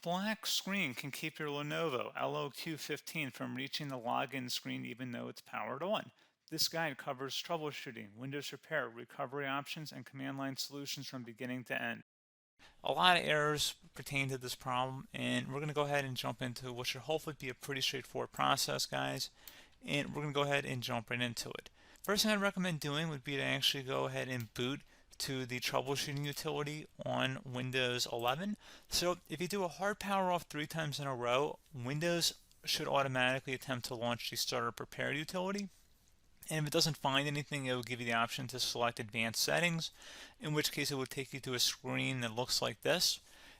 black screen can keep your Lenovo LOQ 15 from reaching the login screen even though it's powered on. This guide covers troubleshooting, Windows repair, recovery options, and command line solutions from beginning to end. A lot of errors pertain to this problem, and we're going to go ahead and jump into what should hopefully be a pretty straightforward process, guys. And we're going to go ahead and jump right into it. First thing I'd recommend doing would be to actually go ahead and boot to the troubleshooting utility on Windows 11. So if you do a hard power off 3 times in a row, Windows should automatically attempt to launch the startup prepared utility. And if it doesn't find anything, it will give you the option to select advanced settings, in which case it will take you to a screen that looks like this.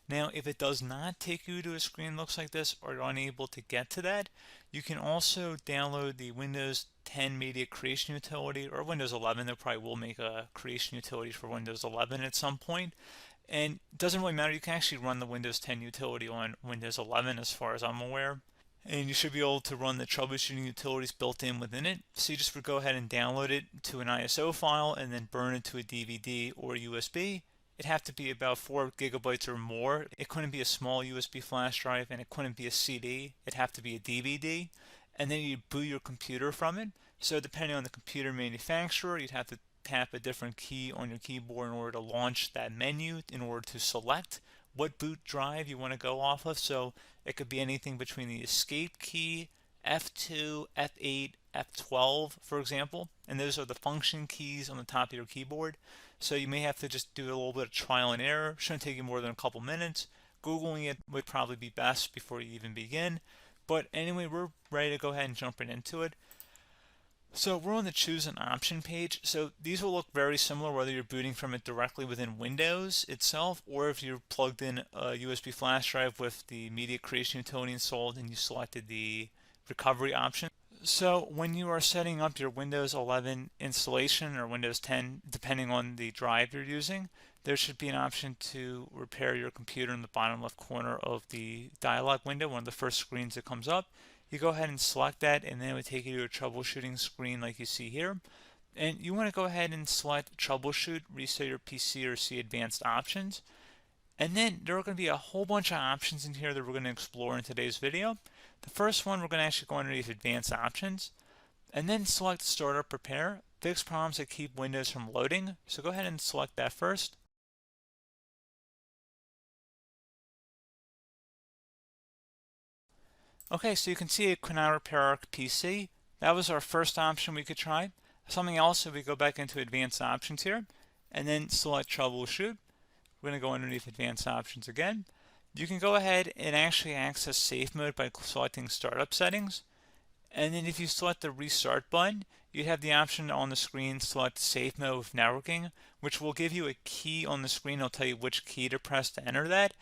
Now, if it does not take you to a screen that looks like this, or you're unable to get to that, you can also download the Windows 10 Media Creation Utility, or Windows 11. They probably will make a creation utility for Windows 11 at some point. And it doesn't really matter, you can actually run the Windows 10 utility on Windows 11 as far as I'm aware. And you should be able to run the troubleshooting utilities built in within it. So you just would go ahead and download it to an ISO file and then burn it to a DVD or USB. It'd have to be about 4 gigabytes or more. It couldn't be a small USB flash drive, and it couldn't be a CD. It'd have to be a DVD. And then you'd boot your computer from it. So depending on the computer manufacturer, you'd have to tap a different key on your keyboard in order to launch that menu, in order to select what boot drive you want to go off of. So it could be anything between the escape key, F2, F8, F12, for example. And those are the function keys on the top of your keyboard. So you may have to just do a little bit of trial and error. Shouldn't take you more than a couple minutes. Googling it would probably be best before you even begin. But anyway, we're ready to go ahead and jump right into it. So we're on the choose an option page. So these will look very similar whether you're booting from it directly within Windows itself, or if you're plugged in a USB flash drive with the media creation utility installed and you selected the recovery option. So when you are setting up your Windows 11 installation or Windows 10, depending on the drive you're using, there should be an option to repair your computer in the bottom left corner of the dialog window, one of the first screens that comes up. You go ahead and select that, and then it would take you to a troubleshooting screen like you see here. And you want to go ahead and select troubleshoot, reset your PC, or see advanced options. And then there are going to be a whole bunch of options in here that we're going to explore in today's video. The first one, we're going to actually go underneath advanced options, and then select startup repair, fix problems that keep Windows from loading. So go ahead and select that first. Okay, so you can see it could not repair our PC. That was our first option we could try. Something else, if we go back into advanced options here, and then select troubleshoot, we're going to go underneath advanced options again. You can go ahead and actually access safe mode by selecting startup settings. And then if you select the restart button, you have the option on the screen, select safe mode with networking, which will give you a key on the screen. It'll tell you which key to press to enter that.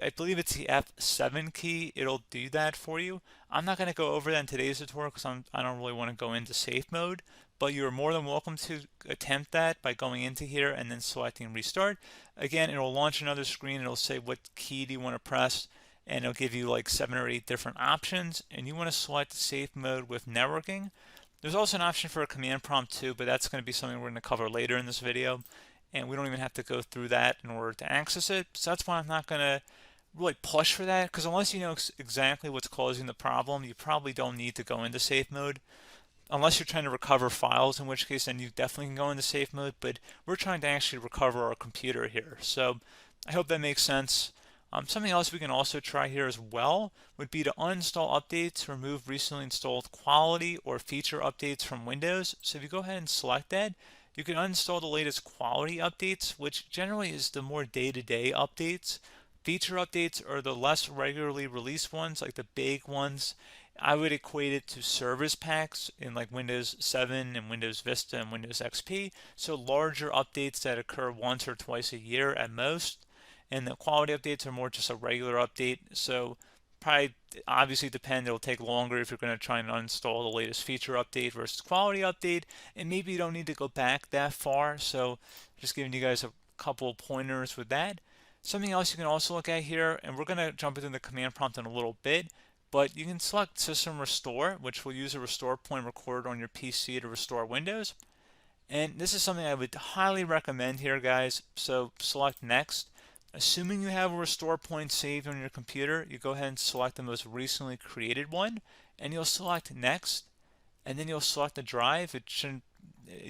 I believe it's the F7 key. It'll do that for you. I'm not going to go over that in today's tutorial because I don't really want to go into safe mode, but you're more than welcome to attempt that by going into here and then selecting restart. Again, it'll launch another screen. It'll say what key do you want to press, and it'll give you like 7 or 8 different options, and you want to select safe mode with networking. There's also an option for a command prompt too, but that's going to be something we're going to cover later in this video, and we don't even have to go through that in order to access it. So that's why I'm not going to really push for that, because unless you know exactly what's causing the problem, you probably don't need to go into safe mode. Unless you're trying to recover files, in which case then you definitely can go into safe mode, but we're trying to actually recover our computer here. So I hope that makes sense. Something else we can also try here as well would be to uninstall updates, remove recently installed quality or feature updates from Windows. So if you go ahead and select that, you can uninstall the latest quality updates, which generally is the more day-to-day updates. Feature updates are the less regularly released ones, like the big ones. I would equate it to service packs in like Windows 7 and Windows Vista and Windows XP. So larger updates that occur once or twice a year at most. And the quality updates are more just a regular update. So probably obviously it'll take longer if you're going to try and uninstall the latest feature update versus quality update. And maybe you don't need to go back that far. So just giving you guys a couple of pointers with that. Something else you can also look at here, and we're going to jump into the command prompt in a little bit, but you can select System Restore, which will use a restore point recorded on your PC to restore Windows. And this is something I would highly recommend here, guys. So select Next. Assuming you have a restore point saved on your computer, you go ahead and select the most recently created one, and you'll select next, and then you'll select the drive. You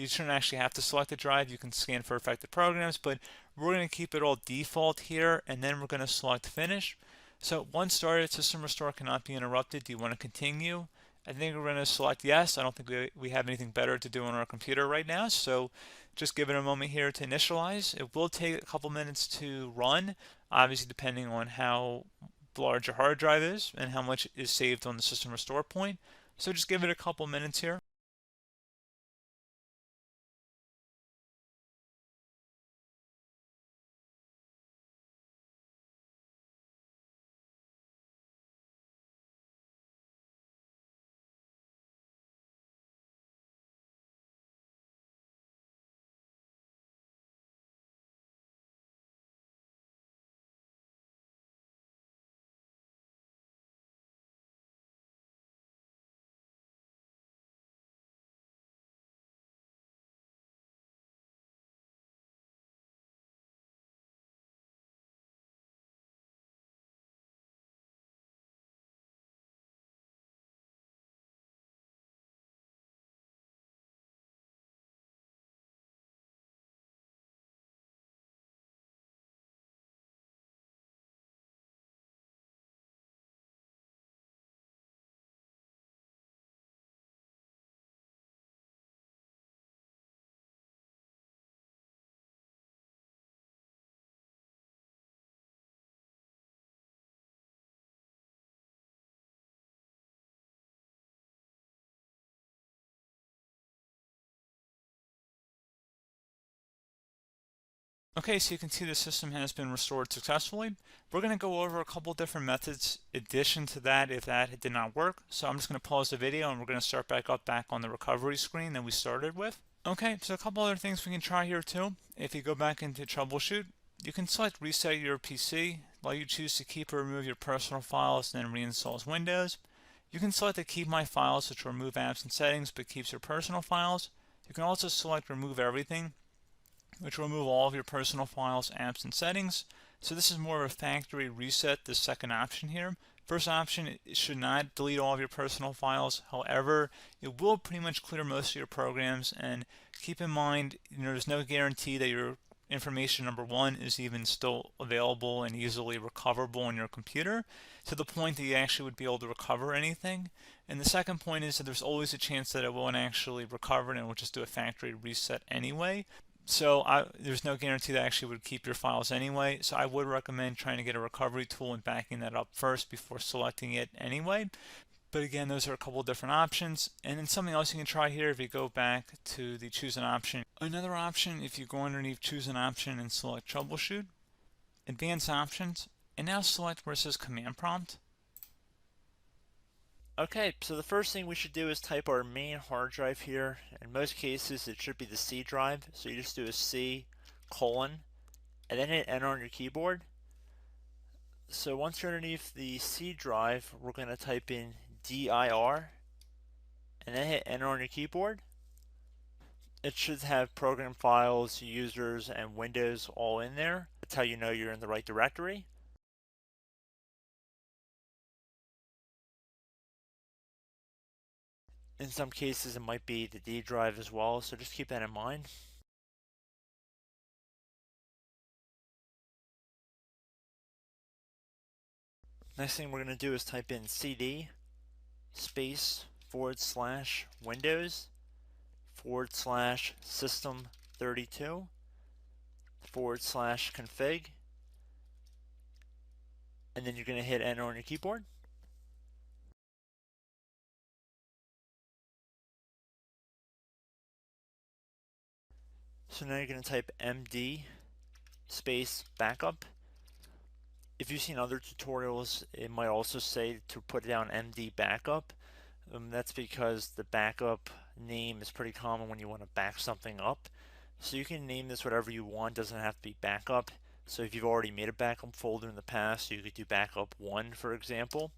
shouldn't actually have to select the drive. You can scan for affected programs, but we're going to keep it all default here, and then we're going to select finish. So once started, system restore cannot be interrupted. Do you want to continue? I think we're going to select yes. I don't think we have anything better to do on our computer right now, so just give it a moment here to initialize. It will take a couple minutes to run, obviously depending on how large your hard drive is and how much is saved on the system restore point. So just give it a couple minutes here. Okay, so you can see the system has been restored successfully. We're going to go over a couple different methods in addition to that if that did not work. So I'm just going to pause the video and we're going to start back on the recovery screen that we started with. Okay, so a couple other things we can try here too. If you go back into troubleshoot, you can select reset your PC, while you choose to keep or remove your personal files and then reinstalls Windows. You can select to keep my files, which will remove apps and settings but keeps your personal files. You can also select remove everything, which will remove all of your personal files, apps, and settings. So this is more of a factory reset, the second option here. First option, it should not delete all of your personal files. However, it will pretty much clear most of your programs, and keep in mind, there's no guarantee that your information, number one, is even still available and easily recoverable on your computer to the point that you actually would be able to recover anything. And the second point is that there's always a chance that it won't actually recover and it will just do a factory reset anyway. So there's no guarantee that actually would keep your files anyway. So I would recommend trying to get a recovery tool and backing that up first before selecting it anyway. But again, those are a couple different options. And then something else you can try here if you go back to the choose an option. Another option, if you go underneath choose an option and select troubleshoot, advanced options, and now select where it says command prompt. Okay, so the first thing we should do is type our main hard drive here. In most cases, it should be the C drive. So you just do a C colon and then hit enter on your keyboard. So once you're underneath the C drive, we're going to type in dir and then hit enter on your keyboard. It should have program files, users, and Windows all in there. That's how you know you're in the right directory. In some cases, it might be the D drive as well, so just keep that in mind. Next thing we're going to do is type in cd space / Windows / system 32 / config, and then you're going to hit enter on your keyboard. So now you're going to type md space backup. If you've seen other tutorials, it might also say to put down md backup. That's because the backup name is pretty common when you want to back something up. So you can name this whatever you want, doesn't have to be backup. So if you've already made a backup folder in the past, you could do backup 1, for example.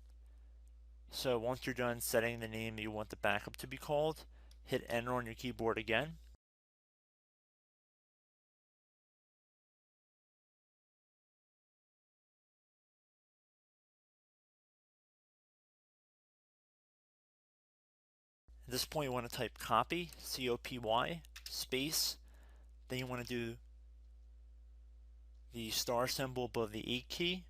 So once you're done setting the name you want the backup to be called, hit enter on your keyboard again. this point you want to type copy, C-O-P-Y, space, then you want to do the star symbol above the 8 key,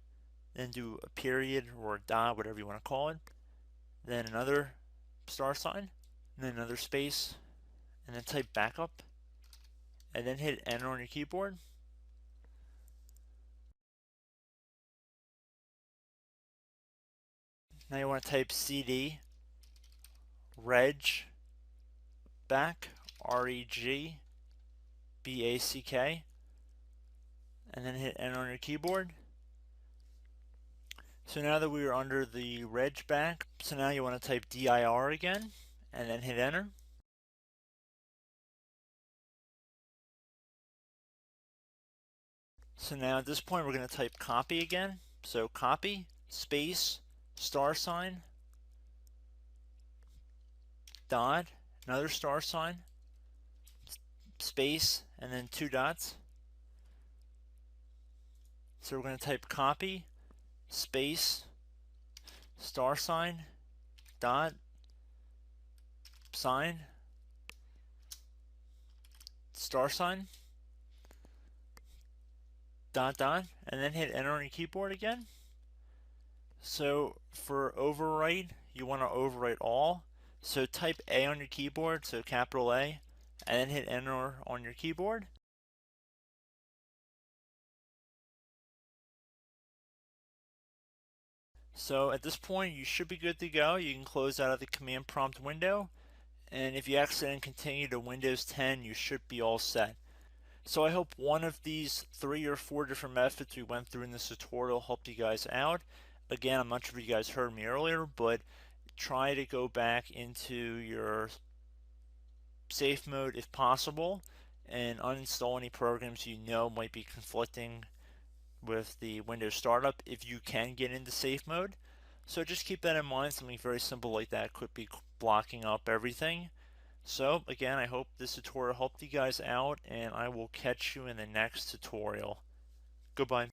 then do a period or a dot, whatever you want to call it, then another star sign, and then another space, and then type backup, and then hit enter on your keyboard. Now you want to type cd reg back, R-E-G-B-A-C-K, and then hit enter on your keyboard. So now that we are under the reg back, so now you want to type dir again, and then hit enter. So now at this point we're going to type copy again. So copy, space, star sign, dot, another star sign, space, and then 2 dots. So we're going to type copy, space, star sign, dot, sign, star sign, dot, dot, and then hit enter on your keyboard again. So for overwrite, you want to overwrite all. So type A on your keyboard, so capital A, and then hit enter on your keyboard. So at this point you should be good to go. You can close out of the command prompt window, and if you accidentally continue to Windows 10 you should be all set. So I hope one of these 3 or 4 different methods we went through in this tutorial helped you guys out. Again, I'm not sure if you guys heard me earlier, but try to go back into your safe mode if possible and uninstall any programs you know might be conflicting with the Windows startup if you can get into safe mode. So just keep that in mind. Something very simple like that could be blocking up everything. So again, I hope this tutorial helped you guys out, and I will catch you in the next tutorial. Goodbye.